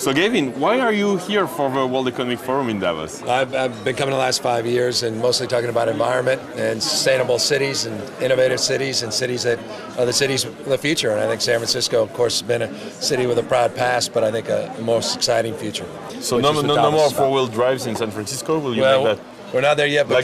So Gavin, why are you here for the World Economic Forum in Davos? I've been coming the last 5 years and mostly talking about environment and sustainable cities and innovative cities and cities that are the cities of the future. And I think San Francisco, of course, has been a city with a proud past, but I think a most exciting future. So no more four-wheel drives in San Francisco? Will you make that? We're not there yet, but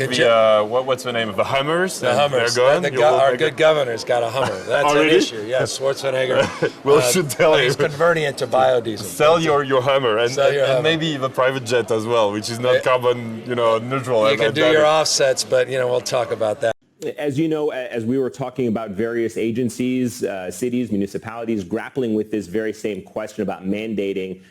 what's the name of the Hummers? The Hummers. Our good governor's got a Hummer. That's an issue. Yes, Schwarzenegger. Should tell him. He's converting it to biodiesel. Sell your Hummer and maybe the private jet as well, which is not carbon neutral. You can do your offsets, but we'll talk about that. As you know, as we were talking about various agencies, cities, municipalities grappling with this very same question about mandating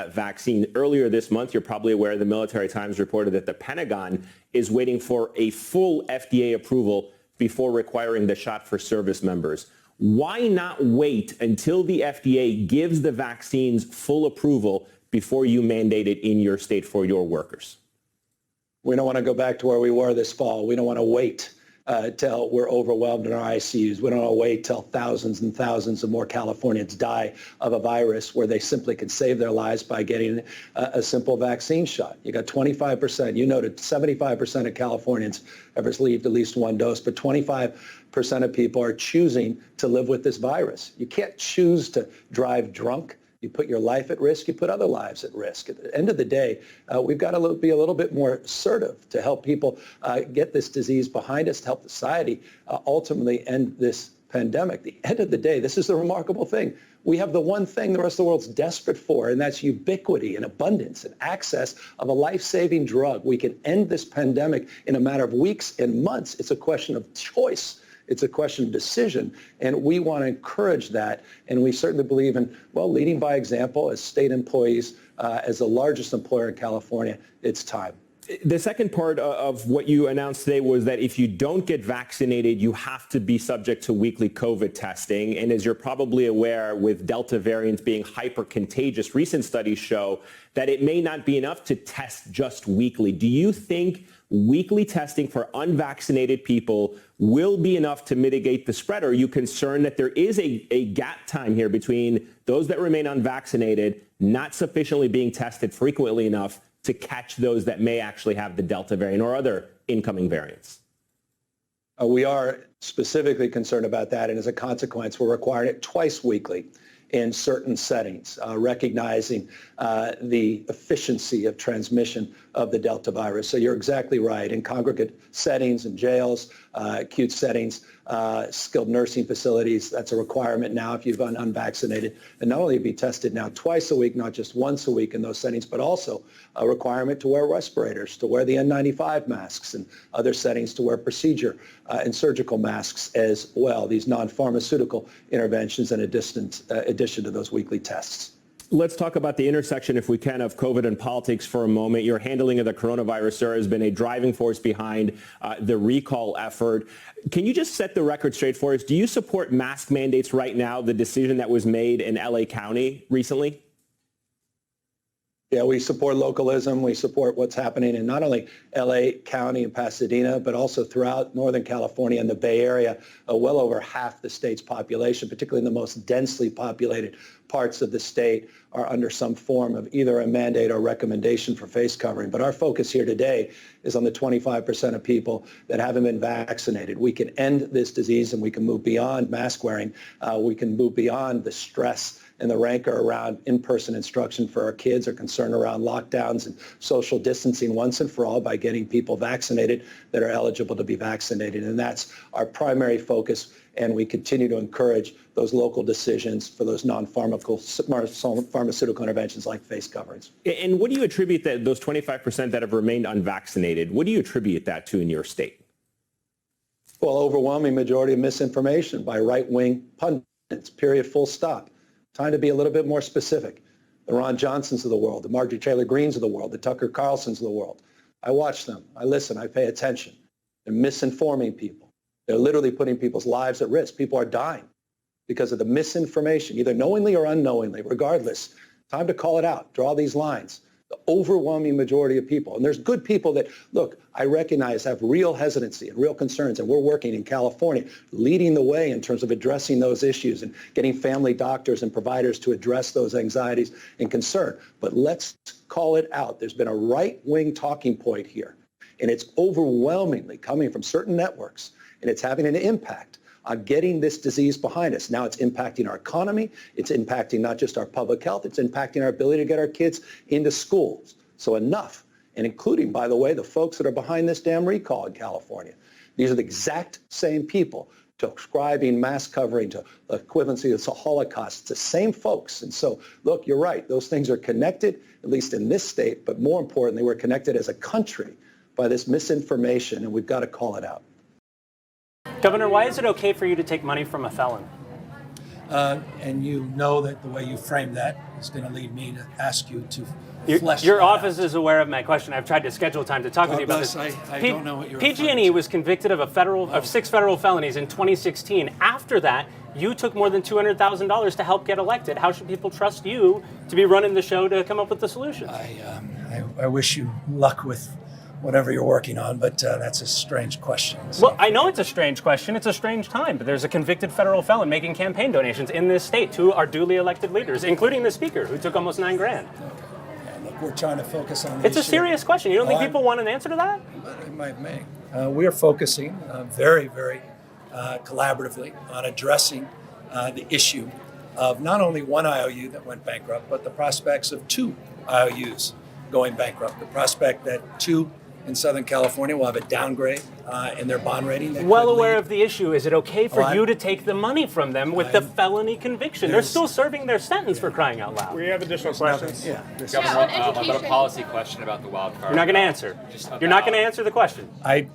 vaccine. Earlier this month, you're probably aware, the Military Times reported that the Pentagon is waiting for a full FDA approval before requiring the shot for service members. Why not wait until the FDA gives the vaccines full approval before you mandate it in your state for your workers? We don't want to go back to where we were this fall. We don't want to wait till we're overwhelmed in our ICUs. We don't want to wait till thousands and thousands of more Californians die of a virus where they simply could save their lives by getting a simple vaccine shot. You got 25%. You noted 75% of Californians have received at least one dose, but 25% of people are choosing to live with this virus. You can't choose to drive drunk. You put your life at risk, you put other lives at risk. At the end of the day, we've got to be a little bit more assertive to help people get this disease behind us, to help society ultimately end this pandemic. At the end of the day, this is the remarkable thing. We have the one thing the rest of the world's desperate for, and that's ubiquity and abundance and access of a life-saving drug. We can end this pandemic in a matter of weeks and months. It's a question of choice. It's a question of decision, and we want to encourage that, and we certainly believe in, leading by example as state employees, as the largest employer in California. It's time. The second part of what you announced today was that if you don't get vaccinated, you have to be subject to weekly COVID testing. And as you're probably aware, with Delta variants being hyper contagious, recent studies show that it may not be enough to test just weekly. Do you think weekly testing for unvaccinated people will be enough to mitigate the spread? Or are you concerned that there is a gap time here between those that remain unvaccinated, not sufficiently being tested frequently enough to catch those that may actually have the Delta variant or other incoming variants? We are specifically concerned about that, and as a consequence, we're requiring it twice weekly in certain settings, recognizing the efficiency of transmission of the Delta virus. So you're exactly right. In congregate settings, in jails, acute settings, skilled nursing facilities, that's a requirement now if you've been unvaccinated. And not only be tested now twice a week, not just once a week in those settings, but also a requirement to wear respirators, to wear the N95 masks, and other settings to wear procedure and surgical masks as well, these non-pharmaceutical interventions in addition to those weekly tests. Let's talk about the intersection, if we can, of COVID and politics for a moment. Your handling of the coronavirus, sir, has been a driving force behind the recall effort. Can you just set the record straight for us? Do you support mask mandates right now, the decision that was made in LA County recently? Yeah, we support localism. We support what's happening in not only LA County and Pasadena, but also throughout Northern California and the Bay Area. Well over half the state's population, particularly in the most densely populated parts of the state, are under some form of either a mandate or recommendation for face covering. But our focus here today is on the 25% of people that haven't been vaccinated. We can end this disease and we can move beyond mask wearing. We can move beyond the stress and the rancor around in-person instruction for our kids, or concern around lockdowns and social distancing once and for all by getting people vaccinated that are eligible to be vaccinated. And that's our primary focus. And we continue to encourage those local decisions for those non-pharmaceutical interventions like face coverings. And what do you attribute those 25% that have remained unvaccinated? What do you attribute that to in your state? Well, overwhelming majority of misinformation by right-wing pundits, period, full stop. Time to be a little bit more specific. The Ron Johnsons of the world, the Marjorie Taylor Greens of the world, the Tucker Carlsons of the world. I watch them. I listen. I pay attention. They're misinforming people. They're literally putting people's lives at risk. People are dying because of the misinformation, either knowingly or unknowingly. Regardless, time to call it out. Draw these lines. The overwhelming majority of people. And there's good people that, look, I recognize have real hesitancy and real concerns, and we're working in California, leading the way in terms of addressing those issues and getting family doctors and providers to address those anxieties and concern. But let's call it out. There's been a right-wing talking point here, and it's overwhelmingly coming from certain networks, and it's having an impact on getting this disease behind us. Now it's impacting our economy. It's impacting not just our public health. It's impacting our ability to get our kids into schools. So enough, and including, by the way, the folks that are behind this damn recall in California. These are the exact same people describing mask covering to the equivalency of the Holocaust. It's the same folks. And so, look, you're right. Those things are connected, at least in this state, but more importantly, we're connected as a country by this misinformation, and we've got to call it out. Governor, why is it okay for you to take money from a felon? And you know that the way you frame that is going to lead me to ask you to flesh Your that office out. is aware of my question. I've tried to schedule time to talk with you about this. I don't know what you're PG&E was convicted of 6 federal felonies in 2016. After that, you took more than $200,000 to help get elected. How should people trust you to be running the show to come up with the solutions? I wish you luck with whatever you're working on, but that's a strange question. So. Well, I know it's a strange question. It's a strange time, but there's a convicted federal felon making campaign donations in this state to our duly elected leaders, including the speaker, who took almost $9,000. Okay. Yeah, look, we're trying to focus on the It's a serious question. You don't think people want an answer to that? It might make. We are focusing very, very collaboratively on addressing the issue of not only one IOU that went bankrupt, but the prospects of 2 IOUs going bankrupt. The prospect that 2 in Southern California will have a downgrade in their bond rating. Well aware of the issue. Is it okay for you to take the money from them with the felony conviction? They're still serving their sentence, for crying out loud. We have additional questions. Governor, I've got a policy question about the wildfire. You're not going to answer. You're not going to answer the question. I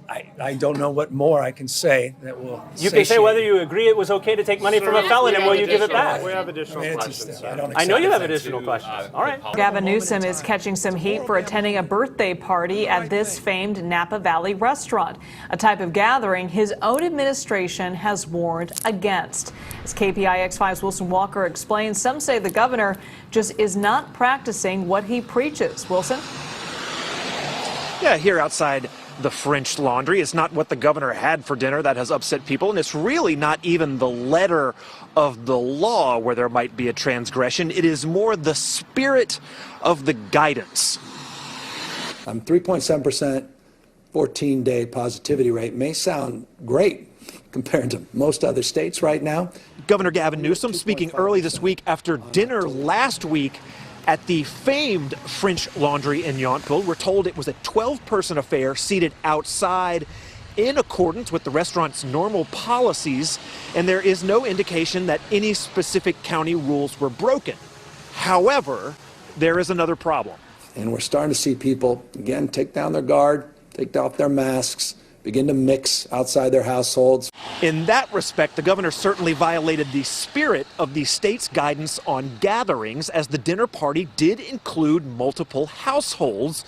don't know what more I can say that will. You can say whether you agree it was okay to take money from a felon, and will you give it back? We have additional questions. I know you have additional questions. All right. Gavin Newsom is catching some heat for attending a birthday party at this famed Napa Valley restaurant, a type of gathering his own administration has warned against. As KPIX5's Wilson Walker explains, some say the governor just is not practicing what he preaches. Wilson? Yeah, here outside the French Laundry. It's not what the governor had for dinner that has upset people, and it's really not even the letter of the law where there might be a transgression. It is more the spirit of the guidance. 3.7%. 14-day positivity rate may sound great compared to most other states right now. Governor Gavin Newsom speaking early this week after dinner last week at the famed French Laundry in Yountville. We're told it was a 12-person affair seated outside in accordance with the restaurant's normal policies, and there is no indication that any specific county rules were broken. However, there is another problem. And we're starting to see people, again, take down their guard, take off their masks, begin to mix outside their households. In that respect, the governor certainly violated the spirit of the state's guidance on gatherings, as the dinner party did include multiple households,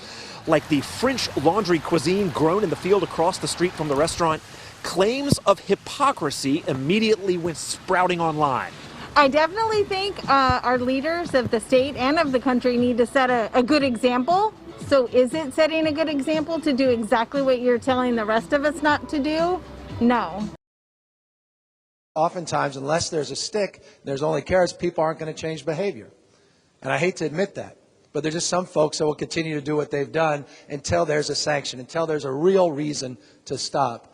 like the French Laundry cuisine grown in the field across the street from the restaurant. Claims of hypocrisy immediately went sprouting online. I definitely think our leaders of the state and of the country need to set a good example. So is it setting a good example to do exactly what you're telling the rest of us not to do? No. Oftentimes, unless there's a stick, there's only carrots, people aren't going to change behavior. And I hate to admit that, but there's just some folks that will continue to do what they've done until there's a sanction, until there's a real reason to stop.